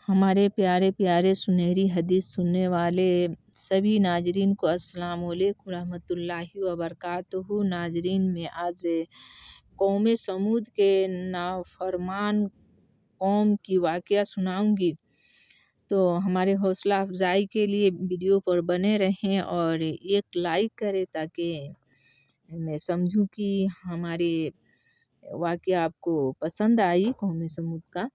ہمارے پیارے پیارے سنہری حدیث سننے والے سبھی ناظرین کو السلام علیکم ورحمۃ اللہ وبرکاتہ۔ ناظرین، میں آج قوم سمود کے نافرمان قوم کی واقعہ سناؤں گی، تو ہمارے حوصلہ افزائی کے لیے ویڈیو پر بنے رہیں اور ایک لائک کریں تاکہ میں سمجھوں کہ ہمارے واقعہ آپ کو پسند آئی قوم سمود کا۔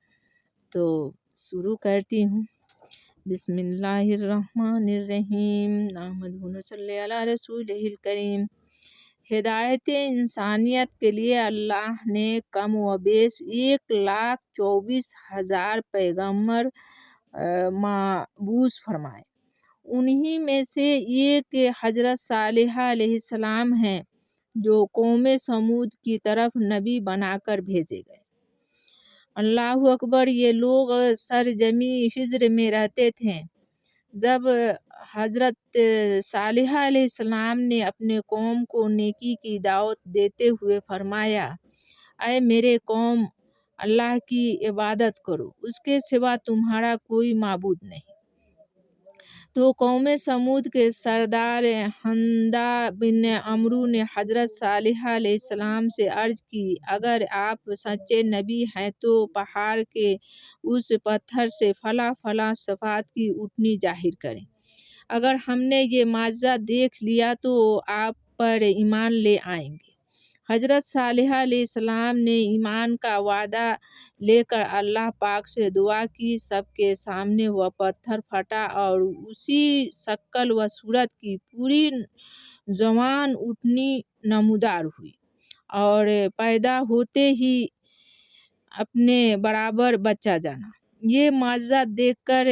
تو شروع کرتی ہوں۔ بسم اللہ الرحمن الرحیم، نحمدہ صلی علی رسولہ الکریم۔ ہدایت انسانیت کے لیے اللہ نے کم و بیش 1,24,000 پیغمبر مبعوث فرمائے۔ انہی میں سے ایک حضرت صالح علیہ السلام ہیں جو قوم سمود کی طرف نبی بنا کر بھیجے گئے۔ اللہ اکبر! یہ لوگ سرزمین ہجر میں رہتے تھے۔ جب حضرت صالح علیہ السلام نے اپنے قوم کو نیکی کی دعوت دیتے ہوئے فرمایا، اے میرے قوم، اللہ کی عبادت کرو، اس کے سوا تمہارا کوئی معبود نہیں۔ تو قوم سمود کے سردار حنظلہ بن عمرو نے حضرت صالح علیہ السلام سے عرض کی، اگر آپ سچے نبی ہیں تو پہاڑ کے اس پتھر سے فلاں فلاں صفات کی اونٹنی ظاہر کریں۔ اگر ہم نے یہ معجزہ دیکھ لیا تو آپ پر ایمان لے آئیں گے۔ حضرت صالح علیہ السلام نے ایمان کا وعدہ لے کر اللہ پاک سے دعا کی۔ سب کے سامنے وہ پتھر پھٹا اور اسی شکل و صورت کی پوری جوان اونٹنی نمودار ہوئی اور پیدا ہوتے ہی اپنے برابر بچہ جانا۔ یہ معجزہ دیکھ کر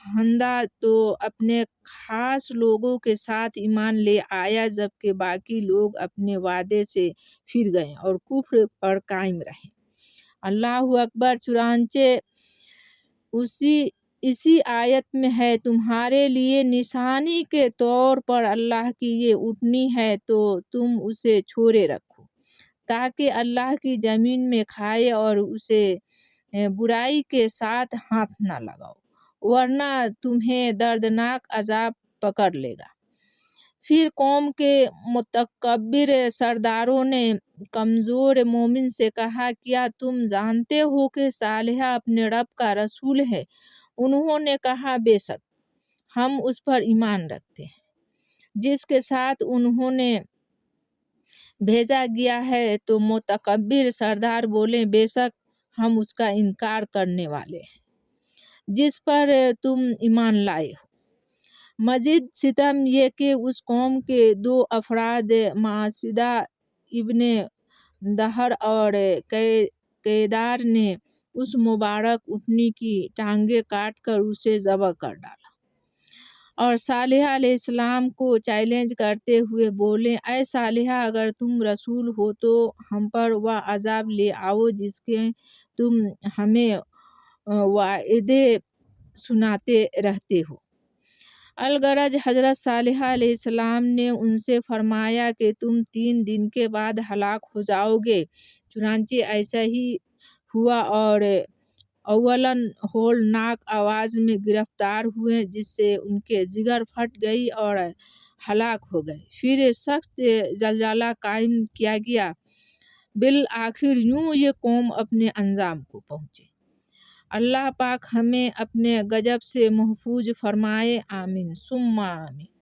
حنظلہ تو اپنے خاص لوگوں کے ساتھ ایمان لے آیا، جبکہ باقی لوگ اپنے وعدے سے پھر گئے اور کفر پر قائم رہے۔ اللہ اکبر! چنانچہ اسی آیت میں ہے، تمہارے لیے نشانی کے طور پر اللہ کی یہ اونٹنی ہے تو تم اسے چھوڑے رکھو تاکہ اللہ کی زمین میں کھائے اور اسے برائی کے ساتھ ہاتھ نہ لگاؤ، ورنہ تمہیں دردناک عذاب پکڑ لے گا۔ پھر قوم کے متکبر سرداروں نے کمزور مومن سے کہا، کیا تم جانتے ہو کہ صالح اپنے رب کا رسول ہے؟ انہوں نے کہا، بے شک ہم اس پر ایمان رکھتے ہیں جس کے ساتھ انہوں نے بھیجا گیا ہے۔ تو متکبر سردار بولے، بے شک ہم اس کا انکار کرنے والے ہیں جس پر تم ایمان لائے ہو۔ مزید ستم یہ کہ اس قوم کے 2 افراد معصدہ ابن دہر اور کیدار نے اس مبارک اونٹنی کی ٹانگیں کاٹ کر اسے ذبح کر ڈالا اور صالح علیہ السلام کو چیلنج کرتے ہوئے بولے، اے صالح، اگر تم رسول ہو تو ہم پر وہ عذاب لے آؤ جس کے تم ہمیں وعدے سناتے رہتے ہو۔ الغرض حضرت صالح علیہ السلام نے ان سے فرمایا کہ تم 3 دن کے بعد ہلاک ہو جاؤ گے۔ چنانچہ ایسا ہی ہوا اور اولاً ہولناک آواز میں گرفتار ہوئے جس سے ان کے جگر پھٹ گئی اور ہلاک ہو گئے۔ پھر سخت زلزلہ قائم کیا گیا۔ بالآخر یوں یہ قوم اپنے انجام کو پہنچے۔ اللہ پاک ہمیں اپنے غضب سے محفوظ فرمائے، آمین ثم آمین۔